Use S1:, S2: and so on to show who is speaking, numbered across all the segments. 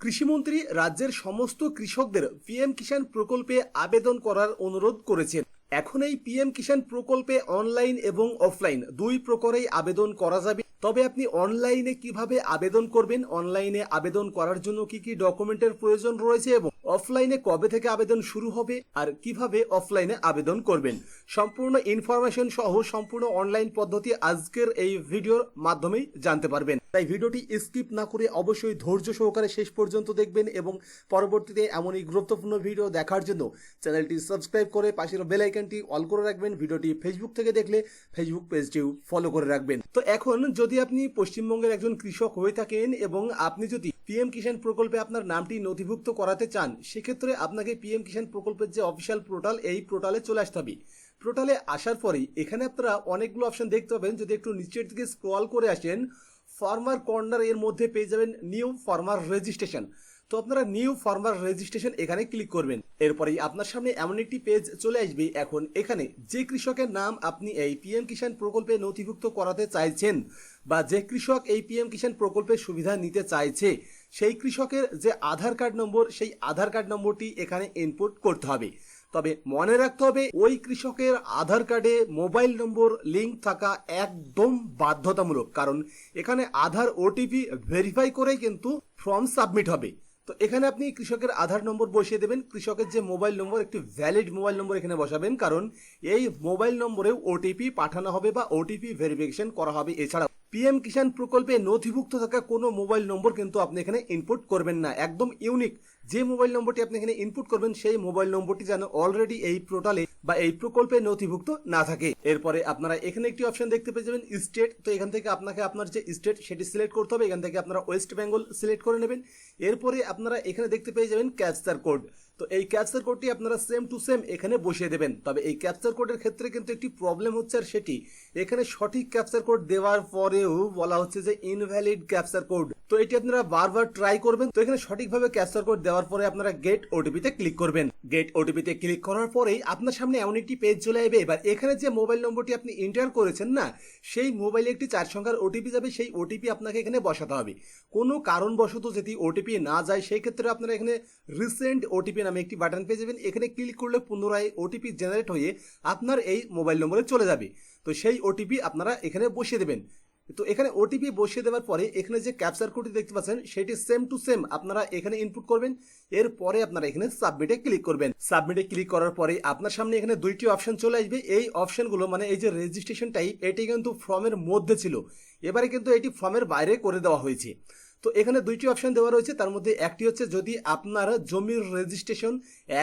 S1: কৃষিমন্ত্রী রাজ্যের সমস্ত কৃষকদের পিএম কিষাণ প্রকল্পে আবেদন করার অনুরোধ করেছেন। এখন এই পিএম কিষাণ প্রকল্পে অনলাইন এবং অফলাইন দুই প্রকারেই আবেদন করা যাবে। তবে আপনি অনলাইনে কিভাবে আবেদন করবেন, অনলাইনে আবেদন করার জন্য কি কি ডকুমেন্টের প্রয়োজন রয়েছে এবং অফলাইনে কবে থেকে আবেদন শুরু হবে আর কিভাবে অফলাইনে আবেদন করবেন, সম্পূর্ণ ইনফরমেশন সহ সম্পূর্ণ অনলাইন পদ্ধতি আজকের এই ভিডিওর মাধ্যমেই জানতে পারবেন। তাই ভিডিওটি স্কিপ না করে অবশ্যই ধৈর্য সহকারে শেষ পর্যন্ত দেখবেন এবং পরবর্তীতে এমনই গুরুত্বপূর্ণ ভিডিও দেখার জন্য চ্যানেলটি সাবস্ক্রাইব করে পাশের বেল আইকনটি অল করে রাখবেন। ভিডিওটি ফেসবুক থেকে দেখলে ফেসবুক পেজটিও ফলো করে রাখবেন। তো এখন যদি আপনি পশ্চিমবঙ্গের একজন কৃষক হয়ে থাকেন এবং আপনি যদি পিএম কিষাণ প্রকল্পে আপনার নামটি নথিভুক্ত করাতে চান, সেক্ষেত্রে আপনাকে পিএম কিষাণ প্রকল্পের যে অফিসিয়াল পোর্টাল, এই পোর্টালে চলে আসতে হবে। পোর্টালে আসার পরেই এখানে আপনারা অনেকগুলো অপশন দেখতে পাবেন। যদি একটু নিচের দিকে স্ক্রল করে আসেন, ফার্মার কর্নার এর মধ্যে পেয়ে যাবেন নিউ ফার্মার রেজিস্ট্রেশন। তো আপনারা নিউ ফার্মার রেজিস্ট্রেশন এখানে ক্লিক করবেন। এরপরেই আপনার সামনে এমন একটি পেজ চলে আসবে। এখন এখানে যে কৃষকের নাম আপনি এই পিএম কিষাণ প্রকল্পে নথিভুক্ত করাতে চাইছেন বা যে কৃষক এই পিএম কিষাণ প্রকল্পের সুবিধা নিতে চাইছে, সেই কৃষকের যে আধার কার্ড নম্বর, সেই আধার কার্ড নম্বরটি এখানে ইনপুট করতে হবে। তবে মনে রাখতে হবে ওই কৃষকের আধার কার্ডে মোবাইল নম্বর লিঙ্ক থাকা একদম বাধ্যতামূলক, কারণ এখানে আধার ওটিপি ভেরিফাই করেই কিন্তু ফর্ম সাবমিট হবে। তো এখানে আপনি কৃষকের আধার নম্বর বসিয়ে দেবেন। কৃষকের যে মোবাইল নম্বর, একটি ভ্যালিড মোবাইল নম্বর এখানে বসাবেন, কারণ এই মোবাইল নম্বরেও ওটিপি পাঠানো হবে বা ওটিপি ভেরিফিকেশন করা হবে। এছাড়া পিএম কিষাণ প্রকল্পে নথিভুক্ত থাকা কোনো মোবাইল নম্বর কিন্তু আপনি এখানে ইনপুট করবেন না। একদম ইউনিক যে মোবাইল নম্বরটি আপনি এখানে ইনপুট করবেন, সেই মোবাইল নম্বরটি যেন অলরেডি এই পোর্টালে বা এই প্রকল্পে নথিভুক্ত না থাকে। এরপরে আপনারা এখানে একটি অপশন দেখতে পেয়ে যাবেন স্টেট। তো এখান থেকে আপনাকে আপনার যে স্টেট সেটি সিলেক্ট করতে হবে। এখান থেকে আপনারা ওয়েস্ট বেঙ্গল সিলেক্ট করে নেবেন। এরপরে আপনারা এখানে দেখতে পেয়ে যাবেন ক্যাপচার কোড। তো এই ক্যাপচার কোডটি আপনারা সেম টু সেম এখানে বসিয়ে দেবেন। তবে এই ক্যাপচার কোডের ক্ষেত্রে কিন্তু একটি প্রবলেম হচ্ছে, আর সেটি এখানে সঠিক ক্যাপচার কোড দেওয়ার পরেও বলা হচ্ছে যে ইনভ্যালিড ক্যাপচার কোড। তো এটি আপনারা বারবার ট্রাই করবেন। তো এখানে সঠিকভাবে ক্যাপচার কোড দেওয়ার পরে আপনারা গেট ওটিপিতে ক্লিক করবেন। গেট ওটিপিতে ক্লিক করার পরেই আপনার সামনে এমন একটি পেজ চলে আসবে। এবার এখানে যে মোবাইল নম্বরটি আপনি এন্টার করেছেন না, সেই মোবাইলে একটি 4 সংখ্যার ওটিপি যাবে। সেই ওটিপি আপনাকে এখানে বসাতে হবে। কোনো কারণবশত যদি ওটিপি না যায়, সেই ক্ষেত্রে আপনারা এখানে রিসেন্ট ওটিপি নামে একটি বাটন পেয়ে যাবেন। এখানে ক্লিক করলে পুনরায় ওটিপি জেনারেট হয়ে আপনার এই মোবাইল নম্বরে চলে যাবে। তো সেই ওটিপি আপনারা এখানে বসিয়ে দেবেন। তো এখানে ওটিপি বসিয়ে দেওয়ার পরে এখানে যে ক্যাপচার কোডটি দেখতে পাচ্ছেন, সেটি সেম টু সেম আপনারা এখানে ইনপুট করবেন। এরপরে আপনারা এখানে সাবমিটে ক্লিক করবেন। সাবমিটে ক্লিক করার পরে আপনার সামনে এখানে দুইটি অপশন চলে আসবে। এই অপশনগুলো মানে এই যে রেজিস্ট্রেশন টাইপ, এটি কিন্তু ফর্মের মধ্যে ছিল, এবারে কিন্তু এটি ফর্মের বাইরে করে দেওয়া হয়েছে। তো এখানে দুইটি অপশন দেওয়া রয়েছে। তার মধ্যে একটি হচ্ছে যদি আপনার জমির রেজিস্ট্রেশন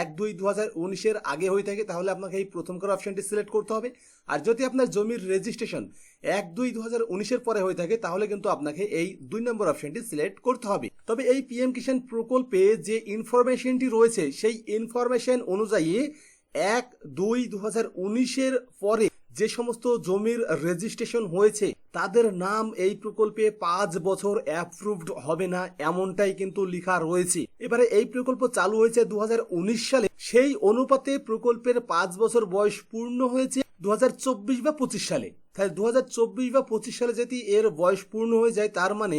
S1: 1-2-2019-এর আগে হয়ে থাকে, তাহলে আপনাকে এই প্রথমকার অপশনটি সিলেক্ট করতে হবে। আর যদি আপনার জমির রেজিস্ট্রেশন 1-2-2019-এর পরে হয়ে থাকে, তাহলে কিন্তু আপনাকে এই 2 নম্বর অপশনটি সিলেক্ট করতে হবে। তবে এই পিএম কিষাণ প্রকল্পে যে ইনফরমেশনটি রয়েছে, সেই ইনফরমেশন অনুযায়ী 1-2-2019-এর পরে যে সমস্ত জমির রেজিস্ট্রেশন হয়েছে, তাদের নাম এই প্রকল্পে 5 বছর অ্যাপ্রুভড হবে না, এমনটাই কিন্তু লেখা রয়েছে। এবারে এই প্রকল্প চালু হয়েছে 2019 সালে, সেই অনুপাতে প্রকল্পের 5 বছর বয়স পূর্ণ হয়েছে 2024 বা 25 সালে। তাই 2024 বা 25 সালে যদি এর বয়স পূর্ণ হয়ে যায়, তার মানে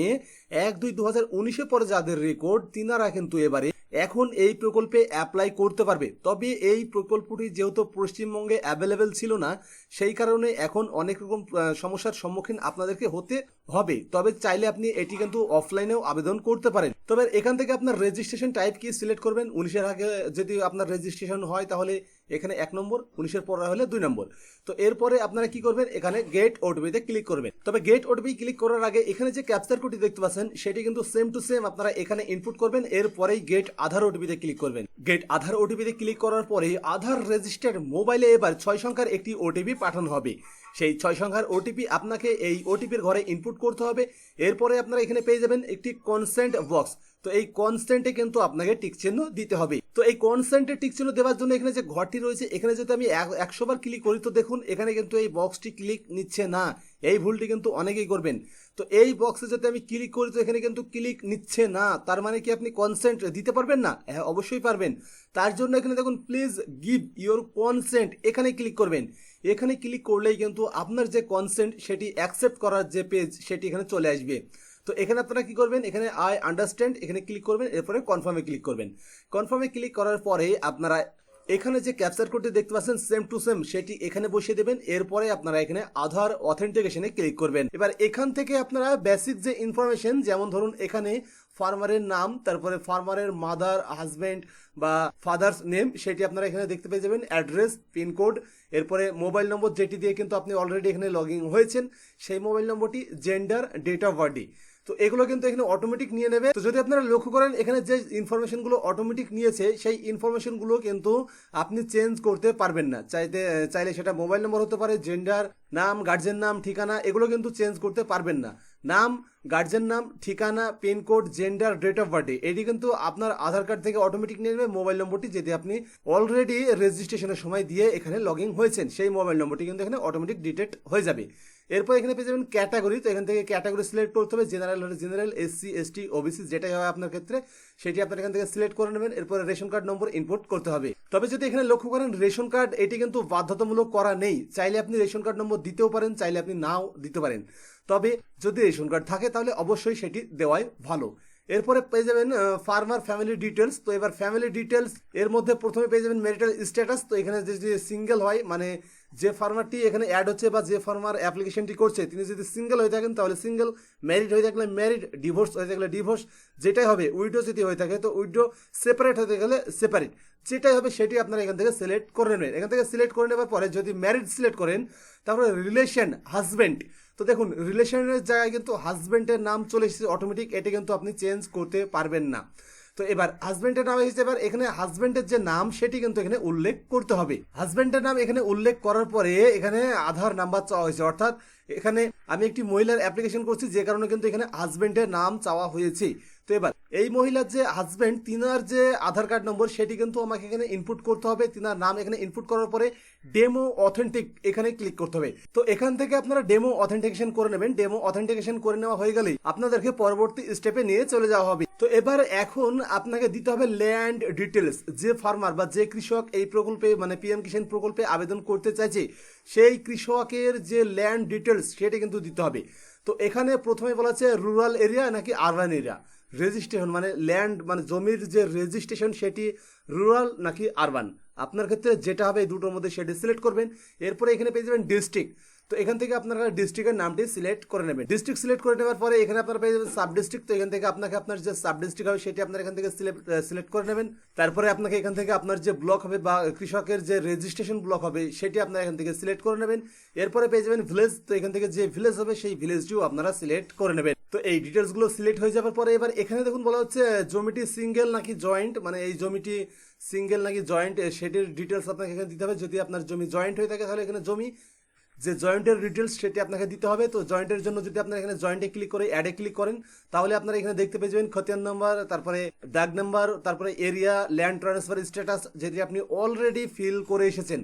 S1: 1-2-2019-এর পরে যাদের রেকর্ড, তিনারা কিন্তু এবারে এখন এই প্রকল্পে অ্যাপ্লাই করতে পারবে। তবে এই প্রকল্পটি যেহেতু পশ্চিমবঙ্গে অ্যাভেলেবেল ছিল না, সেই কারণে এখন অনেক রকম সমস্যার সম্মুখীন আপনাদেরকে হতে হবে। তবে চাইলে আপনি এটি কিন্তু অফলাইনেও আবেদন করতে পারেন। তবে এখান থেকে আপনার রেজিস্ট্রেশন টাইপ কি সিলেক্ট করবেন। 19-এর আগে যদি আপনার রেজিস্ট্রেশন হয়, তাহলে এখানে 1 নম্বর, 19-এর পরে হলে 2 নম্বর। তো এরপরে আপনারা কি করবেন, এখানে গেট ওটিপিতে ক্লিক করবেন। তবে গেট ওটিপি ক্লিক করার আগে এখানে যে ক্যাপচার কোডটি দেখতে পাচ্ছেন, সেটি কিন্তু সেম টু সেম আপনারা এখানে ইনপুট করবেন। এরপরেই গেট আধার ওটিপিতে ক্লিক করবেন। গেট আধার ওটিপিতে ক্লিক করার পরে আধার রেজিস্টার্ড মোবাইলে এবার 6 সংখ্যার একটি ওটিপি পাঠানো হবে। সেই 6 সংখ্যার ওটিপি আপনাকে এই ওটিপির ঘরে ইনপুট করতে হবে। এরপরে আপনারা এখানে পেয়ে যাবেন একটি কনসেন্ট বক্স। তো এই কনসেন্টে কিন্তু আপনাকে টিক চিহ্ন দিতে হবে। তো এই কনসেন্টে টিক চিহ্ন দেওয়ার জন্য এখানে যে ঘরটি রয়েছে, এখানে যদি আমি 100 বার ক্লিক করি, তো দেখুন এখানে কিন্তু এই বক্সটি ক্লিক নিচ্ছে না। এই ভুলটি কিন্তু অনেকেই করবেন। তো এই বক্সে যদি আমি ক্লিক করি, তো এখানে কিন্তু ক্লিক নিচ্ছে না। তার মানে কি আপনি কনসেন্ট দিতে পারবেন না? হ্যাঁ, অবশ্যই পারবেন। তার জন্য এখানে দেখুন প্লিজ গিভ ইওর কনসেন্ট, এখানে ক্লিক করবেন। এখানে ক্লিক করলেই কিন্তু আপনার যে কনসেন্ট সেটি অ্যাকসেপ্ট করার যে পেজ, সেটি এখানে চলে আসবে। তো এখানে আপনারা কি করবেন, এখানে আই আন্ডারস্ট্যান্ড এখানে ক্লিক করবেন, এরপরে কনফার্মে ক্লিক করবেন। কনফার্মে ক্লিক করার পরে আপনারা এখানে যে ক্যাপচার কোডটি দেখতে পাচ্ছেন সেম টু সেম সেটি এখানে বসিয়ে দেবেন। এরপরে আপনারা এখানে আধার অথেন্টিকেশনে ক্লিক করবেন। এবার এখান থেকে আপনারা বেসিক যে ইনফরমেশন, যেমন ধরুন এখানে ফার্মারের নাম, তারপরে ফার্মারের মাদার, হাজব্যান্ড বা ফাদার্স নেম সেটি আপনারা এখানে দেখতে পেয়ে যাবেন, অ্যাড্রেস, পিনকোড, এরপরে মোবাইল নম্বর যেটি দিয়ে কিন্তু আপনি অলরেডি এখানে লগ ইন হয়েছেন সেই মোবাইল নম্বরটি, জেন্ডার, ডেট অফ বার্থ। তো এগুলো কিন্তু এখানে অটোমেটিক নিয়ে নেবে। তো যদি আপনারা লক্ষ্য করেন এখানে যে ইনফরমেশনগুলো অটোমেটিক নিয়েছে সেই ইনফরমেশনগুলো কিন্তু আপনি চেঞ্জ করতে পারবেন না। চাইলে সেটা মোবাইল নম্বর হতে পারে, জেন্ডার, নাম, গার্জেন নাম, ঠিকানা, এগুলো কিন্তু চেঞ্জ করতে পারবেন না। নাম, গার্জেন নাম, ঠিকানা, pin code, gender, date of birth এটি কিন্তু আপনার আধার কার্ড থেকে অটোমেটিক নিয়ে নেবে। মোবাইল নম্বরটি যেটি আপনি অলরেডি রেজিস্ট্রেশনের সময় দিয়ে এখানে লগ ইন হয়েছেন সেই মোবাইল নম্বরটি কিন্তু এখানে অটোমেটিক ডিটেক্ট হয়ে যাবে। এরপর এখানে পেয়ে যাবেন ক্যাটাগরি। তো এখান থেকে ক্যাটাগরি সিলেক্ট করতে হবে, জেনারেল হলে জেনারেল, এসসি, এসটি, ওবিসি যেটাই হয় আপনার ক্ষেত্রে সেটি আপনার এখান থেকে সিলেক্ট করে নেবেন। এরপরে রেশন কার্ড নম্বর ইনপুট করতে হবে। তবে যদি এখানে লক্ষ্য করেন রেশন কার্ড এটি কিন্তু বাধ্যতামূলক করা নেই, চাইলে আপনি রেশন কার্ড নম্বর দিতেও পারেন, চাইলে আপনি নাও দিতে পারেন। তবে যদি রেশন কার্ড থাকে তাহলে অবশ্যই সেটি দেওয়াই ভালো। এরপরে পেয়ে যাবেন ফার্মার ফ্যামিলি ডিটেলস। তো এবার ফ্যামিলি ডিটেলস এর মধ্যে প্রথমে পেয়ে যাবেন ম্যারিটাল স্ট্যাটাস। তো এখানে যদি সিঙ্গেল হয়, মানে যে ফার্মারটি এখানে অ্যাড হচ্ছে বা যে ফার্মার অ্যাপ্লিকেশনটি করছে তিনি যদি সিঙ্গেল হয়ে থাকেন তাহলে সিঙ্গেল, ম্যারিড হয়ে থাকলে ম্যারিড, ডিভোর্স হয়ে থাকলে ডিভোর্স, যেটাই হবে, উইডো যদি হয়ে থাকে তো উইডো, সেপারেট হতে গেলে সেপারেট, যেটাই হবে সেটি আপনারা এখান থেকে সিলেক্ট করে নেবেন। এখান থেকে সিলেক্ট করে নেবার পরে যদি ম্যারিড সিলেক্ট করেন তারপরে রিলেশন, হাজব্যান্ড। তো দেখুন রিলেশনের জায়গায় কিন্তু হাজব্যান্ডের নাম চলে এসেছে অটোমেটিক, এটা কিন্তু আপনি চেঞ্জ করতে পারবেন না। তো এবার হাজব্যান্ডের নাম এসেছে, এবার এখানে হাজব্যান্ডের যে নাম সেটি কিন্তু এখানে উল্লেখ করতে হবে। হাজব্যান্ডের নাম এখানে উল্লেখ করার পরে এখানে আধার নাম্বার চাওয়া হয়েছে, অর্থাৎ এখানে আমি একটি মহিলার অ্যাপ্লিকেশন করছি যে কারণে কিন্তু এখানে হাজব্যান্ডের নাম চাওয়া হয়েছে। তো এবার এই মহিলার যে হাজব্যান্ড তিনার যে আধার কার্ড নম্বর সেটি কিন্তু আমাকে এখানে ইনপুট করতে হবে। তিনার নাম এখানে ইনপুট করার পরে ডেমো অথেন্টিক এখানে ক্লিক করতে হবে। তো এখান থেকে আপনারা ডেমো অথেন্টিকেশন করে নেবেন। ডেমো অথেন্টিকেশন করে নেওয়া হয়ে গেলেই আপনাদেরকে পরবর্তী স্টেপে নিয়ে চলে যাওয়া হবে। তো এবার এখন আপনাকে দিতে হবে ল্যান্ড ডিটেলস। যে ফার্মার বা যে কৃষক এই প্রকল্পে মানে পিএম কিষাণ প্রকল্পে আবেদন করতে চাইছে সেই কৃষকের যে ল্যান্ড ডিটেলস সেটি কিন্তু দিতে হবে। তো এখানে প্রথমে বলা আছে রুরাল এরিয়া নাকি আরবান এরিয়া রেজিস্ট্রেশন, মানে ল্যান্ড মানে জমির যে রেজিস্ট্রেশন সেটি রুরাল নাকি আরবান, আপনার ক্ষেত্রে যেটা হবে এই দুটোর মধ্যে সেটি সিলেক্ট করবেন। এরপরে এখানে পেয়ে যাবেন ডিস্ট্রিক্ট। তো এখান থেকে আপনারা ডিস্ট্রিক্টের নামটি সিলেক্ট করে নেবেন। ডিস্ট্রিক্ট সিলেক্ট করে নেওয়ার পরে এখানে আপনারা পেয়ে যাবেন সাব ডিস্ট্রিক্ট। তো এখান থেকে আপনাকে আপনার যে সাব ডিস্ট্রিক্ট হবে সেটি আপনার এখান থেকে সিলেক্ট করে নেবেন। তারপরে আপনাকে এখান থেকে আপনার যে ব্লক হবে বা কৃষকের যে রেজিস্ট্রেশন ব্লক হবে সেটি আপনারা এখান থেকে সিলেক্ট করে নেবেন। এরপরে পেয়ে যাবেন ভিলেজ। তো এখান থেকে যে ভিলেজ হবে সেই ভিলেজটিও আপনারা সিলেক্ট করে নেবেন। তো এই ডিটেলসগুলো সিলেক্ট হয়ে যাওয়ার পরে এবার এখানে দেখুন বলা হচ্ছে জমিটি সিঙ্গেল নাকি জয়েন্ট, মানে এই জমিটি সিঙ্গেল নাকি জয়েন্ট সেটির ডিটেলস আপনাকে এখানে দিতে হবে। যদি আপনার জমি জয়েন্ট হয়ে থাকে তাহলে এখানে জমি যে জয়েন্টের ডিটেলস সেটি আপনাকে দিতে হবে। তো জয়েন্টের জন্য যদি আপনারা এখানে জয়েন্টে ক্লিক করে অ্যাডে ক্লিক করেন তাহলে আপনারা এখানে দেখতে পেয়ে যাবেন খতিয়ান নাম্বার, তারপরে দাগ নাম্বার, তারপরে এরিয়া, ল্যান্ড ট্রান্সফার স্ট্যাটাস যেটি আপনি অলরেডি ফিল করে এসেছেন।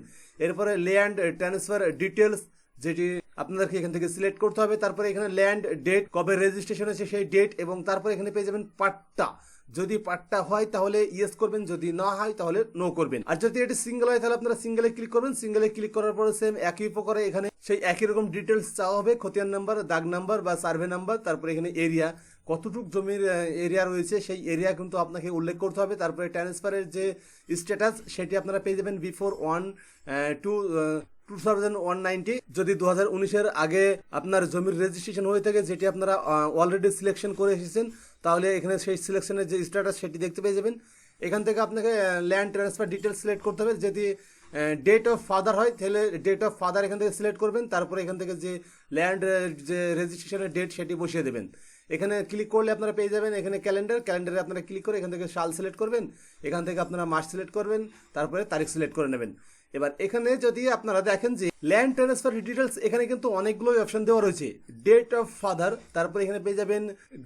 S1: এরপরে ল্যান্ড ট্রান্সফার ডিটেলস যেটি আপনাদেরকে এখান থেকে সিলেক্ট করতে হবে। তারপরে এখানে ল্যান্ড ডেট, কবে রেজিস্ট্রেশন হয়েছে সেই ডেট, এবং তারপরে এখানে পেয়ে যাবেন পাট্টা। যদি পাট্টা হয় তাহলে ইয়েস করবেন, যদি না হয় তাহলে নো করবেন। আর যদি এটি সিঙ্গেল হয় তাহলে আপনারা সিঙ্গেলে ক্লিক করবেন। সিঙ্গেলে ক্লিক করার পরে সেম একই প্রকারে এখানে সেই একই রকম ডিটেলস চাওয়া হবে, খতিয়ান নাম্বার, দাগ নাম্বার বা সার্ভে নাম্বার, তারপরে এখানে এরিয়া, কতটুক জমির এরিয়া রয়েছে সেই এরিয়া কিন্তু আপনাকে উল্লেখ করতে হবে। তারপরে ট্রান্সফারের যে স্ট্যাটাস সেটি আপনারা পেয়ে যাবেন বিফোর 1/2/2090। যদি 2019-এর আগে আপনার জমির রেজিস্ট্রেশন হয়ে থাকে যেটি আপনারা অলরেডি সিলেকশন করে এসেছেন তাহলে এখানে সেই সিলেকশনের যে স্ট্যাটাস সেটি দেখতে পেয়ে যাবেন। এখান থেকে আপনাকে ল্যান্ড ট্রান্সফার ডিটেলস সিলেক্ট করতে হবে। যদি ডেট অফ ফাদার হয় তাহলে ডেট অফ ফাদার এখান থেকে সিলেক্ট করবেন। তারপরে এখান থেকে যে ল্যান্ড যে রেজিস্ট্রেশনের ডেট সেটি বসিয়ে দেবেন। এখানে ক্লিক করলে আপনারা পেয়ে যাবেন এখানে ক্যালেন্ডারে আপনারা ক্লিক করে এখান থেকে সাল সিলেক্ট করবেন। এখান থেকে আপনারা মাস সিলেক্ট করবেন, তারপরে তারিখ সিলেক্ট করে নেবেন। এবার এখানে যদি আপনারা দেখেন যে ল্যান্ড ট্রান্সফার ডিটেলস এখানে কিন্তু অনেকগুলো অপশন দেওয়া রয়েছে। ডেট অফ ফাদার, তারপরে এখানে পেয়ে যাবেন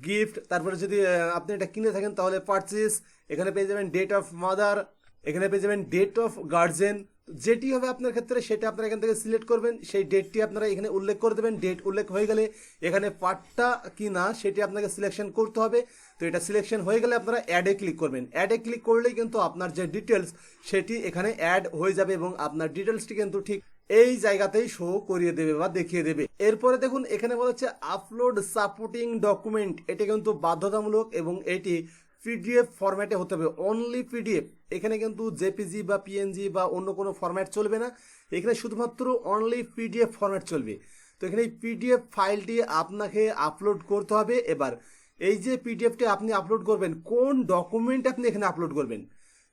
S1: গিফট, তারপরে যদি আপনি এটা কিনে থাকেন তাহলে পারচেস, এখানে পেয়ে যাবেন ডেট অফ মাদার, এখানে পেয়ে যাবেন ডেট অফ গার্জেন। যেটি হবে আপনার ক্ষেত্রে সেটা আপনারা এখান থেকে সিলেক্ট করবেন, সেই ডেটটি আপনারা এখানে উল্লেখ করে দেবেন। ডেট উল্লেখ হয়ে গেলে এখানে পার্টটা কি না সেটি আপনাকে সিলেকশন করতে হবে। তো এটা সিলেকশন হয়ে গেলে আপনারা অ্যাডে ক্লিক করবেন। অ্যাডে ক্লিক করলেই কিন্তু আপনার যে ডিটেলস সেটি এখানে অ্যাড হয়ে যাবে এবং আপনার ডিটেলসটি কিন্তু ঠিক এই জায়গাতেই শো করিয়ে দেবে বা দেখিয়ে দেবে। এরপরে দেখুন এখানে বলা হচ্ছে আপলোড সাপোর্টিং ডকুমেন্ট, এটা কিন্তু বাধ্যতামূলক এবং এটি পিডিএফ ফরম্যাটে হতে হবে, অনলি পিডিএফ। এখানে কিন্তু জেপিজি বা পিএনজি বা অন্য কোনো ফরম্যাট চলবে না, এখানে শুধুমাত্র অনলি পিডিএফ ফরম্যাট চলবে। তো এখানে এই পিডিএফ ফাইলটি আপনাকে আপলোড করতে হবে। এবার এই যে পিডিএফটি আপনি আপলোড করবেন, কোন ডকুমেন্ট আপনি এখানে আপলোড করবেন,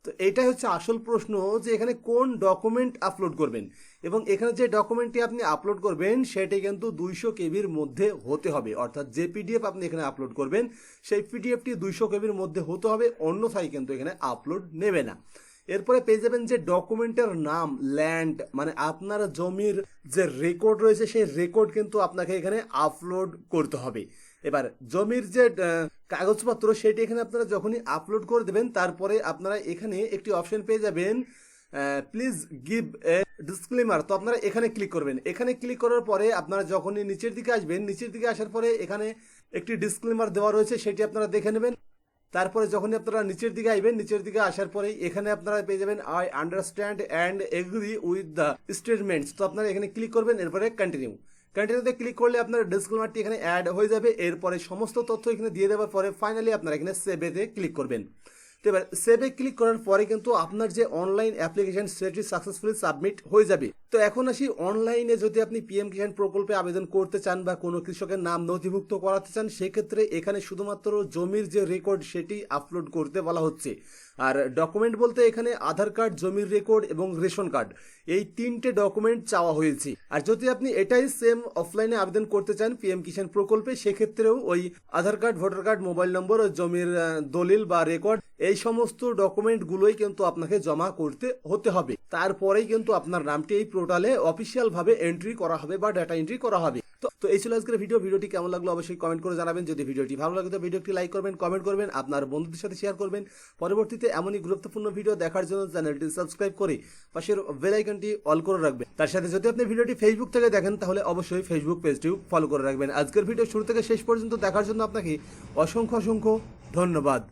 S1: তো এইটাই হচ্ছে আসল প্রশ্ন যে এখানে কোন ডকুমেন্ট আপলোড করবেন। এবং এখানে যে ডকুমেন্টটি আপনি আপলোড করবেন সেটি কিন্তু 200 কেবির মধ্যে হতে হবে, অর্থাৎ যে পিডিএফ আপনি এখানে আপলোড করবেন সেই পিডিএফটি 200 কেবির মধ্যে হতে হবে, অন্যথায় কিন্তু এখানে আপলোড নেবে না। এরপরে পেয়ে যাবেন যে ডকুমেন্টের নাম, ল্যান্ড মানে আপনার জমির যে রেকর্ড রয়েছে সেই রেকর্ড কিন্তু আপনাকে এখানে আপলোড করতে হবে। এবার জমির যে কাগজপত্র সেটি এখানে আপনারা যখনই আপলোড করে দেবেন তারপরে আপনারা এখানে একটি অপশন পেয়ে যাবেন, প্লিজ গিভ এ ডিসক্লেমার। তো আপনারা এখানে ক্লিক করবেন। এখানে ক্লিক করার পরে আপনারা যখনই নিচের দিকে আসবেন, নিচের দিকে আসার পরে এখানে একটি ডিসক্লেমার দেওয়া রয়েছে, সেটি আপনারা দেখে নেবেন। তারপরে যখনই আপনারা নিচের দিকে আসবেন, নিচের দিকে আসার পরেই এখানে আপনারা পেয়ে যাবেন I understand and agree with the statements. তো আপনারা এখানে ক্লিক করবেন, এরপরে কন্টিনিউতে ক্লিক করলে আপনার ডিসক্লেমারটি এখানে অ্যাড হয়ে যাবে। এরপরে সমস্ত তথ্য এখানে দিয়ে দেওয়ার পরে ফাইনালি আপনারা এখানে সেভেতে ক্লিক করবেন। তো এবার সেভে ক্লিক করার পরে কিন্তু আপনার যে অনলাইন অ্যাপ্লিকেশন সেটি সাকসেসফুলি সাবমিট হয়ে যাবে। তো এখন আসি, অনলাইনে যদি আপনি পিএম কিষাণ প্রকল্পে আবেদন করতে চান বা কোনো কৃষকের নাম নথিভুক্ত করাতে চান, সেক্ষেত্রে এখানে শুধুমাত্র জমির যে রেকর্ড সেটি আপলোড করতে বলা হচ্ছে। আর ডকুমেন্ট বলতে এখানে আধার কার্ড, জমির রেকর্ড এবং রেশন কার্ড, এই 3টে ডকুমেন্ট চাওয়া হয়েছে। আর যদি আপনি এটাই সেম অফলাইনে আবেদন করতে চান পিএম কিষাণ প্রকল্পে, সেক্ষেত্রেও ওই Aadhaar card, voter card, mobile number, জমির দলিল বা রেকর্ড, এই সমস্ত ডকুমেন্টগুলোই কিন্তু আপনাকে জমা করতে হতে হবে। তারপরেই কিন্তু আপনার নামটি এই পোর্টালে অফিসিয়াল ভাবে এন্ট্রি করা হবে বা ডাটা এন্ট্রি করা হবে। তো এই ছিল আজকের ভিডিওটি কেমন লাগলো অবশ্যই কমেন্ট করে জানাবেন। যদি ভিডিওটি ভালো লাগে তো ভিডিওটি লাইক করবেন, কমেন্ট করবেন, আপনার বন্ধুদের সাথে শেয়ার করবেন। পরবর্তীতে এমনই গুরুত্বপূর্ণ ভিডিও দেখার জন্য চ্যানেলটি সাবস্ক্রাইব করে পাশের বেল আইকনটি অল করে রাখবেন। তার সাথে যদি আপনি ভিডিওটি ফেসবুক থেকে দেখেন তাহলে অবশ্যই ফেসবুক পেজটিও ফলো করে রাখবেন। আজকের ভিডিও শুরু থেকে শেষ পর্যন্ত দেখার জন্য আপনাকে অসংখ্য ধন্যবাদ।